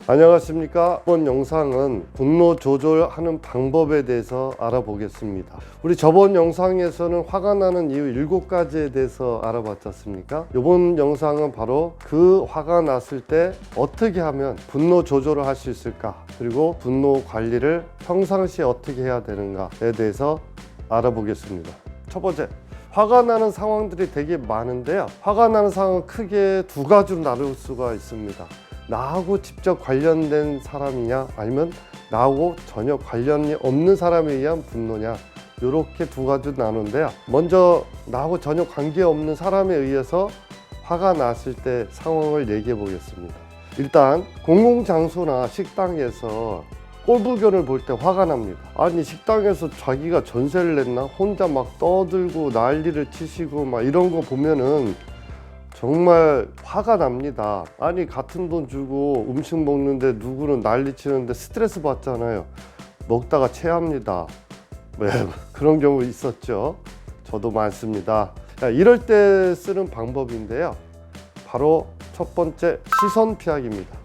안녕하십니까. 이번 영상은 분노 조절하는 방법에 대해서 알아보겠습니다. 우리 저번 영상에서는 화가 나는 이유 7가지에 대해서 알아봤지 않습니까? 이번 영상은 바로 그 화가 났을 때 어떻게 하면 분노 조절을 할 수 있을까, 그리고 분노 관리를 평상시에 어떻게 해야 되는가에 대해서 알아보겠습니다. 첫 번째, 화가 나는 상황들이 되게 많은데요, 화가 나는 상황은 크게 2가지로 나눌 수가 있습니다. 나하고 직접 관련된 사람이냐, 아니면 나하고 전혀 관련이 없는 사람에 의한 분노냐, 이렇게 2가지로 나누는데요, 먼저 나하고 전혀 관계없는 사람에 의해서 화가 났을 때 상황을 얘기해 보겠습니다. 일단 공공장소나 식당에서 꼴불견을 볼 때 화가 납니다. 아니, 식당에서 자기가 전세를 냈나, 혼자 막 떠들고 난리를 치시고 막 이런 거 보면은 정말 화가 납니다. 아니, 같은 돈 주고 음식 먹는데 누구는 난리 치는데 스트레스 받잖아요. 먹다가 체합니다. 네, 그런 경우 있었죠. 저도 많습니다. 이럴 때 쓰는 방법인데요, 바로 첫 번째, 시선 피하기입니다.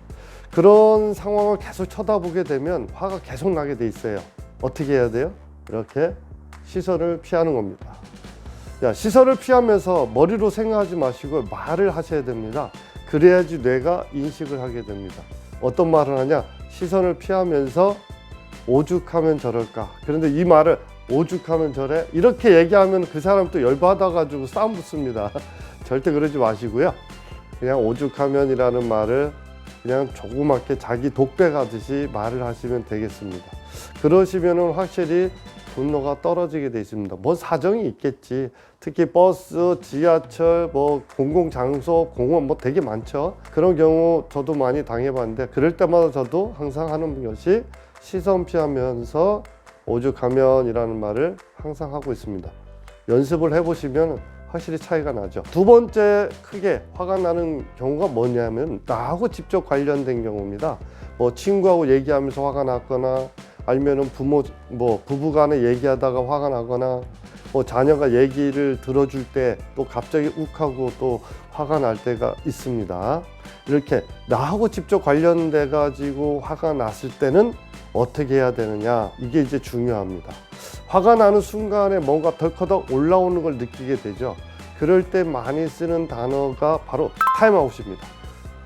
그런 상황을 계속 쳐다보게 되면 화가 계속 나게 돼 있어요. 어떻게 해야 돼요? 이렇게 시선을 피하는 겁니다. 시선을 피하면서 머리로 생각하지 마시고 말을 하셔야 됩니다. 그래야지 뇌가 인식을 하게 됩니다. 어떤 말을 하냐? 시선을 피하면서 오죽하면 저럴까. 그런데 이 말을 오죽하면 저래, 이렇게 얘기하면 그 사람 또 열받아 가지고 싸움 붙습니다. 절대 그러지 마시고요, 그냥 오죽하면이라는 말을 그냥 조그맣게 자기 독백하듯이 말을 하시면 되겠습니다. 그러시면은 확실히 분노가 떨어지게 돼 있습니다. 뭐 사정이 있겠지. 특히 버스, 지하철, 뭐 공공장소, 공원 뭐 되게 많죠. 그런 경우 저도 많이 당해봤는데, 그럴 때마다 저도 항상 하는 것이 시선 피하면서 오죽하면이라는 말을 항상 하고 있습니다. 연습을 해보시면 확실히 차이가 나죠. 2번째 크게 화가 나는 경우가 뭐냐면 나하고 직접 관련된 경우입니다. 뭐 친구하고 얘기하면서 화가 났거나, 아니면은 부부간에 얘기하다가 화가 나거나, 뭐 자녀가 얘기를 들어줄 때 또 갑자기 욱하고 또 화가 날 때가 있습니다. 이렇게 나하고 직접 관련돼 가지고 화가 났을 때는 어떻게 해야 되느냐, 이게 이제 중요합니다. 화가 나는 순간에 뭔가 덜커덕 올라오는 걸 느끼게 되죠. 그럴 때 많이 쓰는 단어가 바로 타임아웃입니다.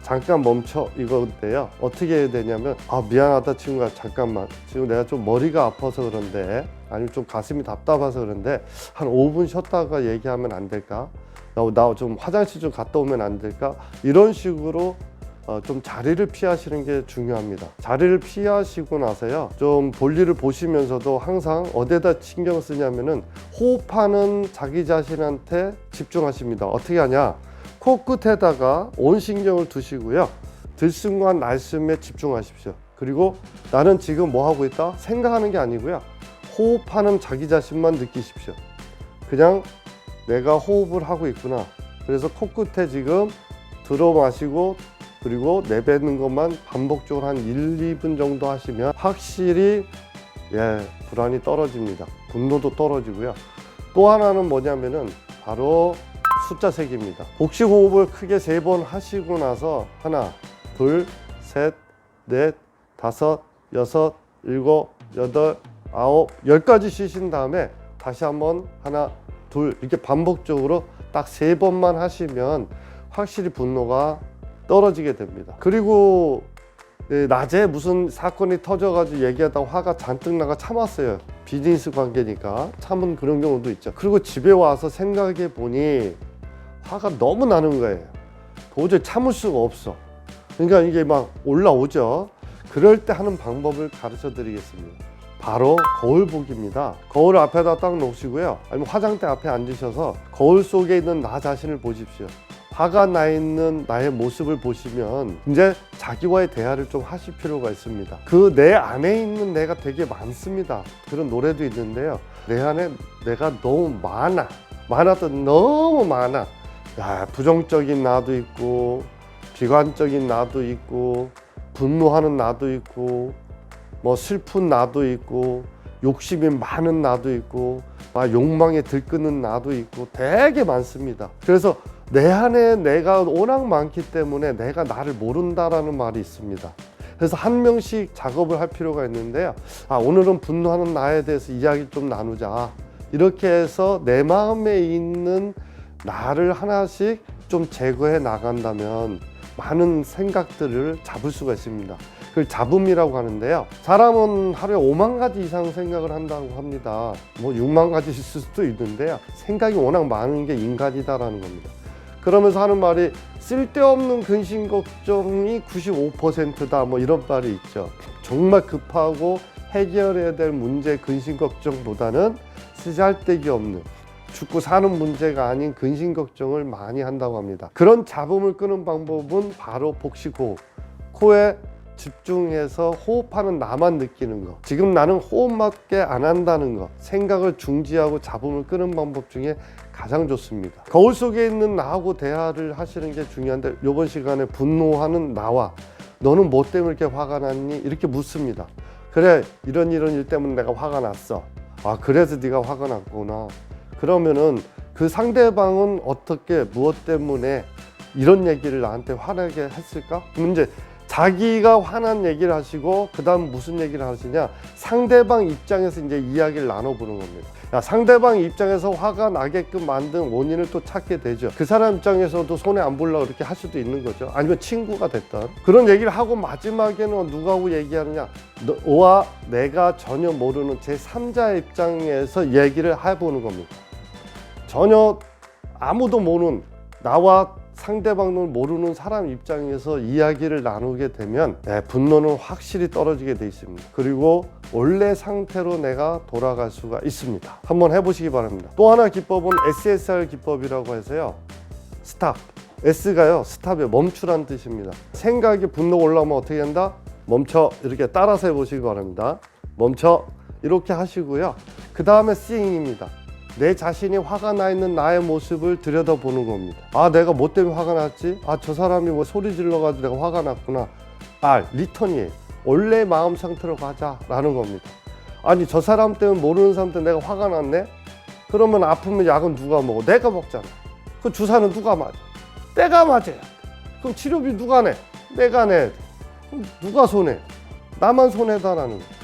잠깐 멈춰, 이건데요, 어떻게 해야 되냐면, 미안하다 친구야, 잠깐만, 지금 내가 좀 머리가 아파서 그런데, 아니면 좀 가슴이 답답해서 그런데 한 5분 쉬었다가 얘기하면 안 될까? 나 좀 화장실 좀 갔다 오면 안 될까? 이런 식으로 좀 자리를 피하시는 게 중요합니다. 자리를 피하시고 나서요, 좀 볼일을 보시면서도 항상 어디에다 신경 쓰냐면은 호흡하는 자기 자신한테 집중하십니다. 어떻게 하냐? 코끝에다가 온 신경을 두시고요, 들숨과 날숨에 집중하십시오. 그리고 나는 지금 뭐 하고 있다 생각하는 게 아니고요, 호흡하는 자기 자신만 느끼십시오. 그냥 내가 호흡을 하고 있구나. 그래서 코끝에 지금 들어 마시고 그리고 내뱉는 것만 반복적으로 한 1, 2분 정도 하시면 확실히 불안이 떨어집니다. 분노도 떨어지고요. 또 하나는 뭐냐면은 바로 숫자 세기입니다. 복식 호흡을 크게 3번 하시고 나서 하나, 둘, 셋, 넷, 다섯, 여섯, 일곱, 여덟, 아홉, 10까지 쉬신 다음에 다시 한번 하나, 둘, 이렇게 반복적으로 딱 3번만 하시면 확실히 분노가 떨어지게 됩니다. 그리고 낮에 무슨 사건이 터져가지고 얘기하다가 화가 잔뜩 나가 참았어요. 비즈니스 관계니까 참은 그런 경우도 있죠. 그리고 집에 와서 생각해 보니 화가 너무 나는 거예요. 도저히 참을 수가 없어. 그러니까 이게 막 올라오죠. 그럴 때 하는 방법을 가르쳐 드리겠습니다. 바로 거울 보기입니다. 거울 앞에다 딱 놓으시고요, 아니면 화장대 앞에 앉으셔서 거울 속에 있는 나 자신을 보십시오. 화가 나 있는 나의 모습을 보시면 이제 자기와의 대화를 좀 하실 필요가 있습니다. 그 내 안에 있는 내가 되게 많습니다. 그런 노래도 있는데요, 내 안에 내가 너무 많아도 너무 많아. 부정적인 나도 있고, 비관적인 나도 있고, 분노하는 나도 있고, 뭐 슬픈 나도 있고, 욕심이 많은 나도 있고, 욕망에 들끓는 나도 있고, 되게 많습니다. 그래서 내 안에 내가 워낙 많기 때문에 내가 나를 모른다라는 말이 있습니다. 그래서 한 명씩 작업을 할 필요가 있는데요. 오늘은 분노하는 나에 대해서 이야기 좀 나누자. 이렇게 해서 내 마음에 있는 나를 하나씩 좀 제거해 나간다면 많은 생각들을 잡을 수가 있습니다. 그걸 잡음이라고 하는데요. 사람은 하루에 5만 가지 이상 생각을 한다고 합니다. 뭐 6만 가지 있을 수도 있는데요. 생각이 워낙 많은 게 인간이다라는 겁니다. 그러면서 하는 말이 쓸데없는 근심 걱정이 95%다 뭐 이런 말이 있죠. 정말 급하고 해결해야 될 문제 근심 걱정보다는 쓰잘데기 없는 죽고 사는 문제가 아닌 근심 걱정을 많이 한다고 합니다. 그런 잡음을 끄는 방법은 바로 복식호흡. 코에 집중해서 호흡하는 나만 느끼는 거. 지금 나는 호흡밖에 안 한다는 거. 생각을 중지하고 잡음을 끄는 방법 중에 가장 좋습니다. 거울 속에 있는 나하고 대화를 하시는 게 중요한데 이번 시간에 분노하는 나와 너는 뭐 때문에 이렇게 화가 났니? 이렇게 묻습니다. 그래, 이런 일 때문에 내가 화가 났어. 그래서 네가 화가 났구나. 그러면은 그 상대방은 어떻게 무엇 때문에 이런 얘기를 나한테 화나게 했을까? 문제 자기가 화난 얘기를 하시고 그 다음 무슨 얘기를 하시냐, 상대방 입장에서 이제 이야기를 나눠보는 겁니다. 상대방 입장에서 화가 나게끔 만든 원인을 또 찾게 되죠. 그 사람 입장에서도 손해 안 보려고 그렇게 할 수도 있는 거죠. 아니면 친구가 됐던 그런 얘기를 하고 마지막에는 누구하고 얘기하느냐, 너와 내가 전혀 모르는 제3자 입장에서 얘기를 해보는 겁니다. 전혀 아무도 모르는 나와 상대방을 모르는 사람 입장에서 이야기를 나누게 되면 분노는 확실히 떨어지게 돼 있습니다. 그리고 원래 상태로 내가 돌아갈 수가 있습니다. 한번 해보시기 바랍니다. 또 하나 기법은 SSR 기법이라고 해서요. 스탑. S가요. 스탑에 멈추란 뜻입니다. 생각이 분노가 올라오면 어떻게 한다? 멈춰. 이렇게 따라서 해보시기 바랍니다. 멈춰. 이렇게 하시고요. 그 다음에 C입니다. 내 자신이 화가 나 있는 나의 모습을 들여다보는 겁니다. 내가 뭐 때문에 화가 났지? 저 사람이 뭐 소리 질러가지고 내가 화가 났구나. 리턴이에요. 원래 마음 상태로 가자라는 겁니다. 아니, 저 사람 때문에 모르는 사람 때문에 내가 화가 났네? 그러면 아프면 약은 누가 먹어? 내가 먹잖아. 그 주사는 누가 맞아? 내가 맞아요. 그럼 치료비 누가 내? 내가 내. 그럼 누가 손해? 나만 손해다라는 거예요.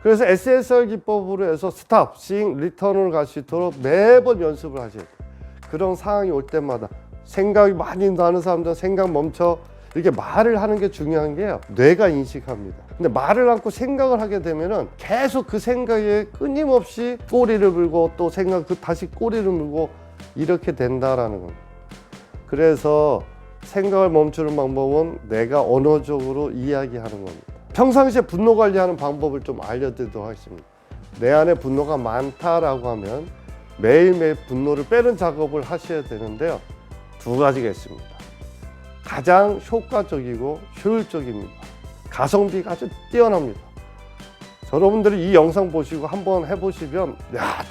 그래서 SSR 기법으로 해서 스탑, 싱, 리턴을 갈 수 있도록 매번 연습을 하셔야 돼요. 그런 상황이 올 때마다 생각이 많이 나는 사람들은 생각 멈춰, 이렇게 말을 하는 게 중요한 게요. 뇌가 인식합니다. 근데 말을 않고 생각을 하게 되면은 계속 그 생각에 끊임없이 꼬리를 물고 또 다시 꼬리를 물고 이렇게 된다라는 겁니다. 그래서 생각을 멈추는 방법은 내가 언어적으로 이야기하는 겁니다. 평상시에 분노 관리하는 방법을 좀 알려드리도록 하겠습니다. 내 안에 분노가 많다라고 하면 매일매일 분노를 빼는 작업을 하셔야 되는데요. 두 가지가 있습니다. 가장 효과적이고 효율적입니다. 가성비가 아주 뛰어납니다. 여러분들이 이 영상 보시고 한번 해보시면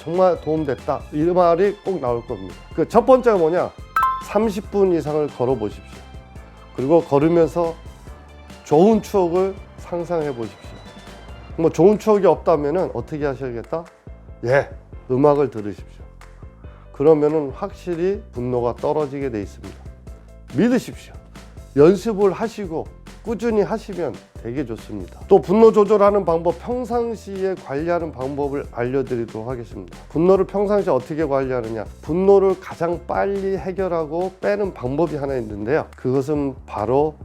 정말 도움됐다 이 말이 꼭 나올 겁니다. 그 첫 번째가 뭐냐, 30분 이상을 걸어 보십시오. 그리고 걸으면서 좋은 추억을 상상해 보십시오. 뭐 좋은 추억이 없다면 어떻게 하셔야겠다? 음악을 들으십시오. 그러면은 확실히 분노가 떨어지게 돼 있습니다. 믿으십시오. 연습을 하시고 꾸준히 하시면 되게 좋습니다. 또 분노 조절하는 방법, 평상시에 관리하는 방법을 알려드리도록 하겠습니다. 분노를 평상시에 어떻게 관리하느냐, 분노를 가장 빨리 해결하고 빼는 방법이 하나 있는데요. 그것은 바로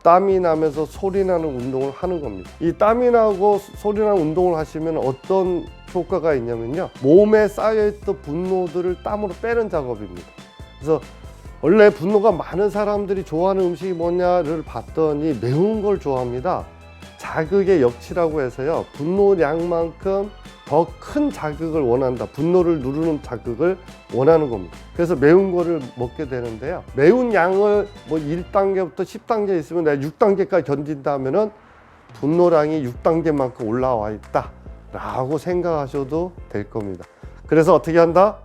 땀이 나면서 소리 나는 운동을 하는 겁니다. 이 땀이 나고 소리 나는 운동을 하시면 어떤 효과가 있냐면요, 몸에 쌓여있던 분노들을 땀으로 빼는 작업입니다. 그래서 원래 분노가 많은 사람들이 좋아하는 음식이 뭐냐를 봤더니 매운 걸 좋아합니다. 자극의 역치라고 해서요, 분노량만큼 더 큰 자극을 원한다. 분노를 누르는 자극을 원하는 겁니다. 그래서 매운 거를 먹게 되는데요, 매운 양을 뭐 1단계부터 10단계 있으면 내가 6단계까지 견딘다 하면은 분노량이 6단계만큼 올라와 있다 라고 생각하셔도 될 겁니다. 그래서 어떻게 한다?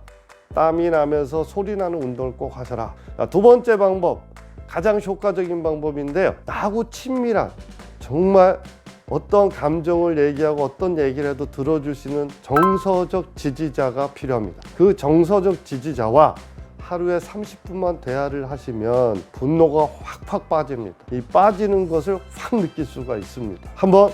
땀이 나면서 소리 나는 운동을 꼭 하셔라. 두 번째 방법, 가장 효과적인 방법인데요, 나하고 친밀한, 정말 어떤 감정을 얘기하고 어떤 얘기를 해도 들어줄 수 있는 정서적 지지자가 필요합니다. 그 정서적 지지자와 하루에 30분만 대화를 하시면 분노가 확 빠집니다. 이 빠지는 것을 확 느낄 수가 있습니다. 한번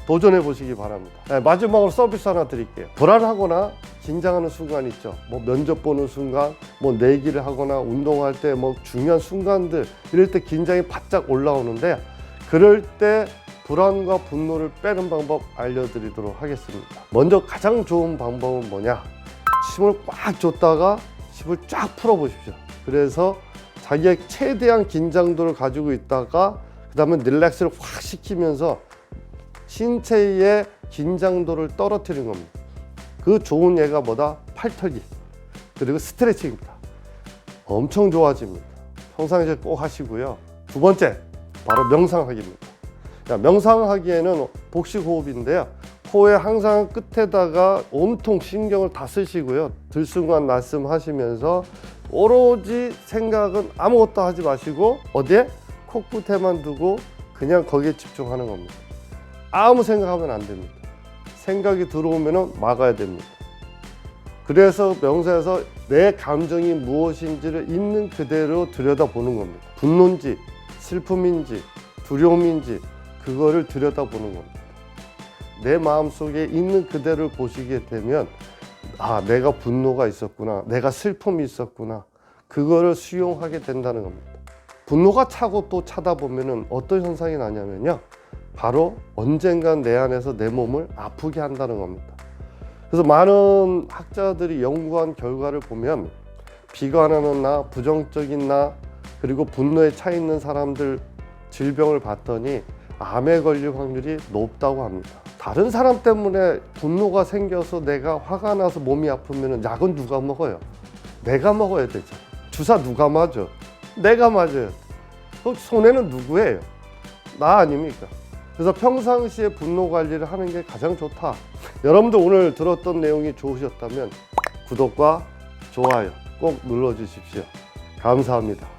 도전해 보시기 바랍니다. 네, 마지막으로 서비스 하나 드릴게요. 불안하거나 긴장하는 순간 있죠. 뭐 면접 보는 순간, 뭐 내기를 하거나 운동할 때 뭐 중요한 순간들, 이럴 때 긴장이 바짝 올라오는데, 그럴 때 불안과 분노를 빼는 방법 알려드리도록 하겠습니다. 먼저 가장 좋은 방법은 뭐냐? 힘을 꽉 줬다가 힘을 쫙 풀어 보십시오. 그래서 자기의 최대한 긴장도를 가지고 있다가 그 다음에 릴렉스를 확 시키면서 신체의 긴장도를 떨어뜨리는 겁니다. 그 좋은 예가 뭐다? 팔털기 그리고 스트레칭입니다. 엄청 좋아집니다. 평상시에 꼭 하시고요. 두 번째, 바로 명상하기입니다. 명상하기에는 복식호흡인데요. 코에 항상 끝에다가 온통 신경을 다 쓰시고요. 들숨과 날숨 하시면서 오로지 생각은 아무것도 하지 마시고 어디에? 코끝에만 두고 그냥 거기에 집중하는 겁니다. 아무 생각하면 안 됩니다. 생각이 들어오면 막아야 됩니다. 그래서 명상에서 내 감정이 무엇인지를 있는 그대로 들여다보는 겁니다. 분노인지 슬픔인지 두려움인지 그거를 들여다보는 겁니다. 내 마음속에 있는 그대로 보시게 되면 아, 내가 분노가 있었구나, 내가 슬픔이 있었구나, 그거를 수용하게 된다는 겁니다. 분노가 차고 또 차다 보면 어떤 현상이 나냐면요, 바로 언젠간 내 안에서 내 몸을 아프게 한다는 겁니다. 그래서 많은 학자들이 연구한 결과를 보면 비관하는 나, 부정적인 나, 그리고 분노에 차 있는 사람들 질병을 봤더니 암에 걸릴 확률이 높다고 합니다. 다른 사람 때문에 분노가 생겨서 내가 화가 나서 몸이 아프면 약은 누가 먹어요? 내가 먹어야 되죠. 주사 누가 맞아? 내가 맞아요. 그럼 손해는 누구예요? 나 아닙니까? 그래서 평상시에 분노 관리를 하는 게 가장 좋다. 여러분들 오늘 들었던 내용이 좋으셨다면 구독과 좋아요 꼭 눌러주십시오. 감사합니다.